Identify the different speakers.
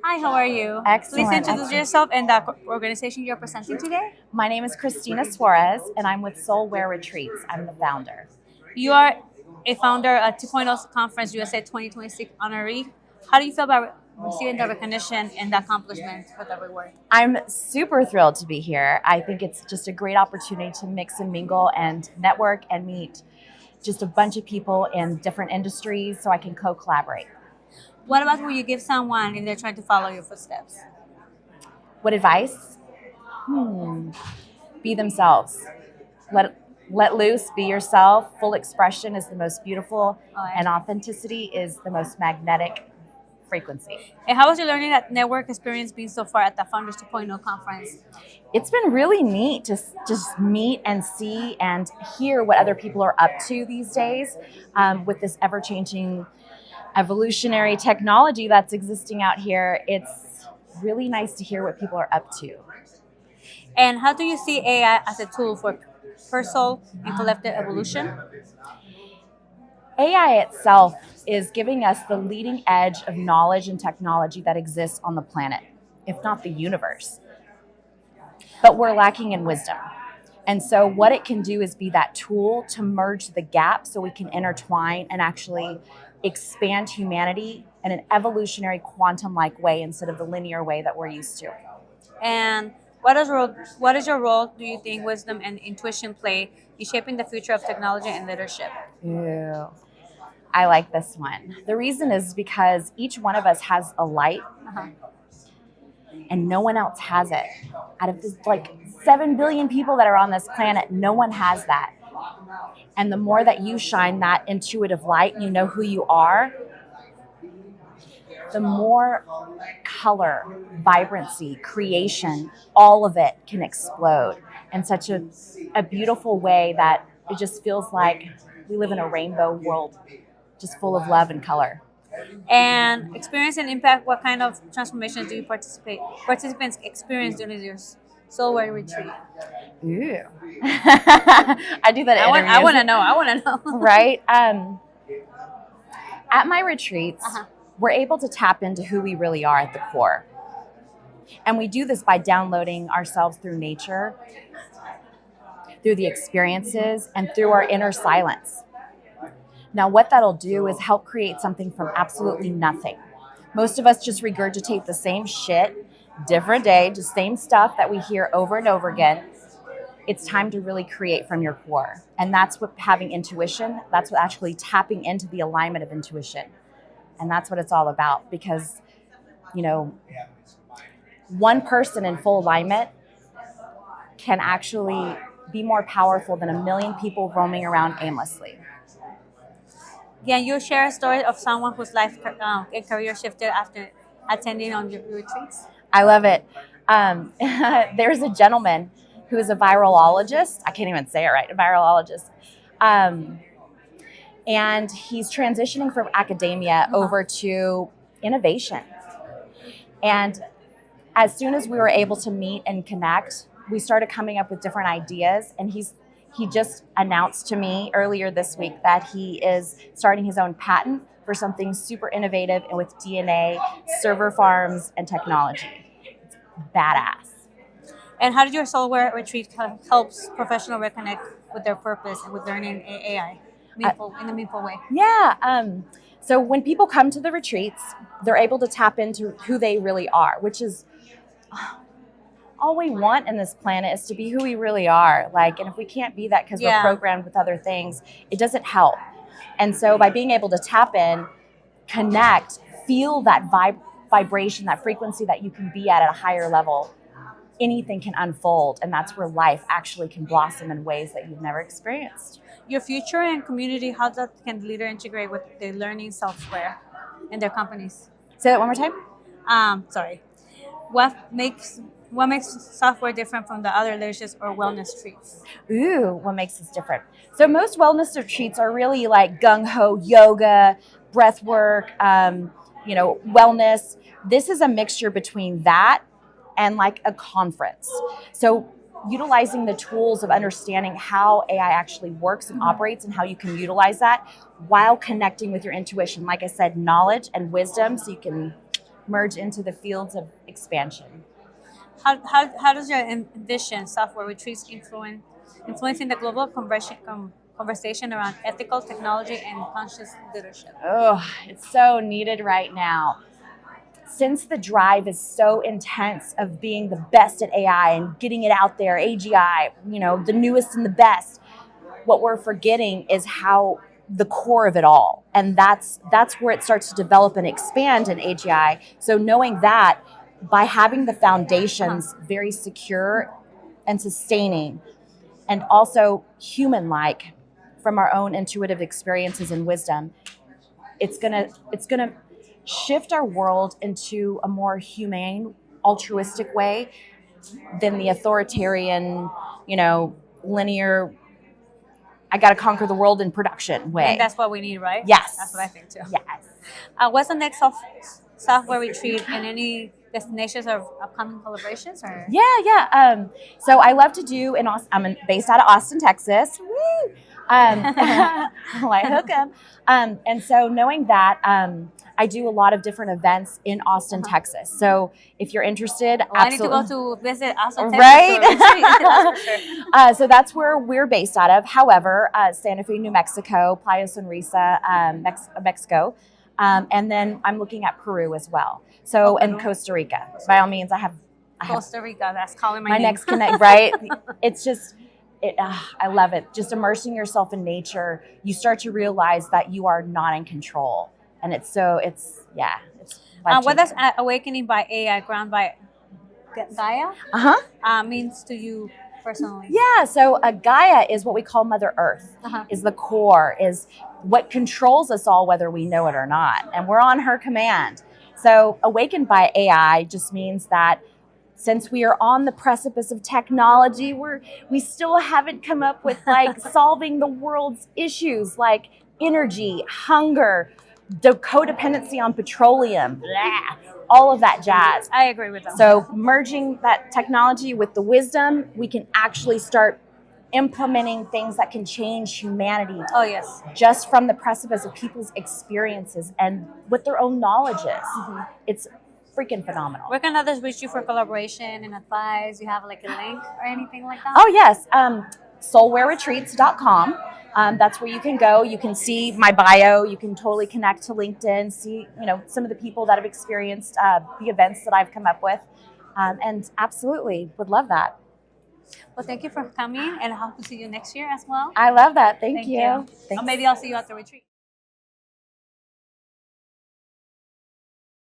Speaker 1: Hi, how are you? Please
Speaker 2: Excellent,
Speaker 1: introduce
Speaker 2: excellent.
Speaker 1: yourself and the organization you're presenting today.
Speaker 2: My name is Christina Suarez, and I'm with Soulware Retreats. I'm the founder.
Speaker 1: You are a founder at 2.0 Conference USA 2026 honoree. How do you feel about receiving the recognition and the accomplishment for the reward?
Speaker 2: I'm super thrilled to be here. I think it's just a great opportunity to mix and mingle and network and meet just a bunch of people in different industries so I can co collaborate.
Speaker 1: What about will you give someone if they're trying to follow your footsteps?
Speaker 2: What advice? Be themselves. Let, let loose, be yourself. Full expression is the most beautiful,
Speaker 1: Alright.
Speaker 2: and authenticity is the most magnetic frequency.
Speaker 1: And how was your learning that network experience been so far at the Founders 2.0 Conference?
Speaker 2: It's been really neat to just meet and see and hear what other people are up to these days with this ever-changing evolutionary technology that's existing out here. It's really nice to hear what people are up to.
Speaker 1: And how do you see AI as a tool for personal and collective evolution?
Speaker 2: AI itself is giving us the leading edge of knowledge and technology that exists on the planet, if not the universe. But we're lacking in wisdom. And so, what it can do is be that tool to merge the gap so we can intertwine and actually expand humanity in an evolutionary quantum like way instead of the linear way that we're used to.
Speaker 1: And what is your role, do you think, wisdom and intuition play in shaping the future of technology and leadership?
Speaker 2: Ew. I like this one. The reason is because each one of us has a light
Speaker 1: Uh-huh.
Speaker 2: and no one else has it. Out of this, like 7 billion people that are on this planet, no one has that. And the more that you shine that intuitive light, you know who you are, the more color, vibrancy, creation, all of it can explode in such a beautiful way that it just feels like we live in a rainbow world, just full of love and color.
Speaker 1: And experience and impact, what kind of transformations do you participants experience during your Soulware retreat?
Speaker 2: Ooh. I do that at
Speaker 1: I want to
Speaker 2: interviews,
Speaker 1: know. I want to know.
Speaker 2: right? At my retreats,
Speaker 1: Uh-huh.
Speaker 2: we're able to tap into who we really are at the core. And we do this by downloading ourselves through nature, through the experiences, and through our inner silence. Now, what that'll do is help create something from absolutely nothing. Most of us just regurgitate the same shit, different day, just same stuff that we hear over and over again. It's time to really create from your core. And that's what having intuition, that's what actually tapping into the alignment of intuition. And that's what it's all about because, you know, one person in full alignment can actually be more powerful than a million people roaming around aimlessly.
Speaker 1: Can you share a story of someone whose life and career shifted after attending on your retreats?
Speaker 2: I love it. There's a gentleman who is a virologist. I can't even say it right, a virologist. And he's transitioning from academia over to innovation. And as soon as we were able to meet and connect, we started coming up with different ideas. And he just announced to me earlier this week that he is starting his own patent for something super innovative and with DNA, server farms, and technology. It's badass.
Speaker 1: And how did your Soulware retreat helps professional reconnect with their purpose and with learning AI in a meaningful way?
Speaker 2: Yeah. So when people come to the retreats, they're able to tap into who they really are, which is all we want in this planet is to be who we really are. Like, and if we can't be that because we're programmed with other things, it doesn't help. And so by being able to tap in, connect, feel that vibration, that frequency that you can be at a higher level, anything can unfold. And that's where life actually can blossom in ways that you've never experienced.
Speaker 1: Your future and community, how that can leader integrate with the learning software in their companies?
Speaker 2: Say that one more time.
Speaker 1: Sorry. What makes software different from the other leadership or wellness retreats?
Speaker 2: Ooh, what makes this different? So most wellness retreats are really like gung-ho yoga, breath work, wellness. This is a mixture between that and like a conference. So utilizing the tools of understanding how AI actually works and operates and how you can utilize that while connecting with your intuition. Like I said, knowledge and wisdom so you can merge into the fields of expansion.
Speaker 1: How does your envision software retreats influencing the global conversation around ethical technology and conscious leadership?
Speaker 2: Oh, it's so needed right now. Since the drive is so intense of being the best at AI and getting it out there, AGI, the newest and the best, what we're forgetting is how the core of it all. And that's where it starts to develop and expand in AGI. So knowing that by having the foundations very secure and sustaining and also human-like from our own intuitive experiences and wisdom, it's gonna shift our world into a more humane, altruistic way than the authoritarian, linear, I got to conquer the world in production way.
Speaker 1: And that's what we need, right?
Speaker 2: Yes.
Speaker 1: That's what I think too.
Speaker 2: Yes.
Speaker 1: What's the next software retreat and any destinations or upcoming collaborations? Or
Speaker 2: Yeah. So I love to do I'm based out of Austin, Texas. Woo! Like hook 'em. And so knowing that, I do a lot of different events in Austin, Texas. So if you're interested,
Speaker 1: I need to go to visit Austin, Texas.
Speaker 2: Right? So that's where we're based out of. However, Santa Fe, New Mexico, Playa Sonrisa, Mexico. And then I'm looking at Peru as well. So, and Costa Rica. By all means, I have
Speaker 1: Costa Rica, that's calling my name.
Speaker 2: next connect, right? It's just, I love it. Just immersing yourself in nature, you start to realize that you are not in control. And it's
Speaker 1: what does awakening by AI, ground by Gaia, means to you personally?
Speaker 2: Yeah, so Gaia is what we call Mother Earth, is the core, is what controls us all, whether we know it or not. And we're on her command. So awakened by AI just means that since we are on the precipice of technology, we still haven't come up with solving the world's issues like energy, hunger, the codependency on petroleum, all of that jazz.
Speaker 1: I agree with that.
Speaker 2: So merging that technology with the wisdom, we can actually start implementing things that can change humanity.
Speaker 1: Oh, yes.
Speaker 2: Just from the precipice of people's experiences and what their own knowledge is. It's freaking phenomenal.
Speaker 1: Where can others reach you for collaboration and advice? You have a link or anything like that?
Speaker 2: Oh, yes. Soulwareretreats.com. That's where you can go. You can see my bio. You can totally connect to LinkedIn, see, some of the people that have experienced the events that I've come up with. And absolutely would love that.
Speaker 1: Well, thank you for coming, and I hope to see you next year as well.
Speaker 2: I love that. Thank you.
Speaker 1: Or maybe I'll see you at the retreat.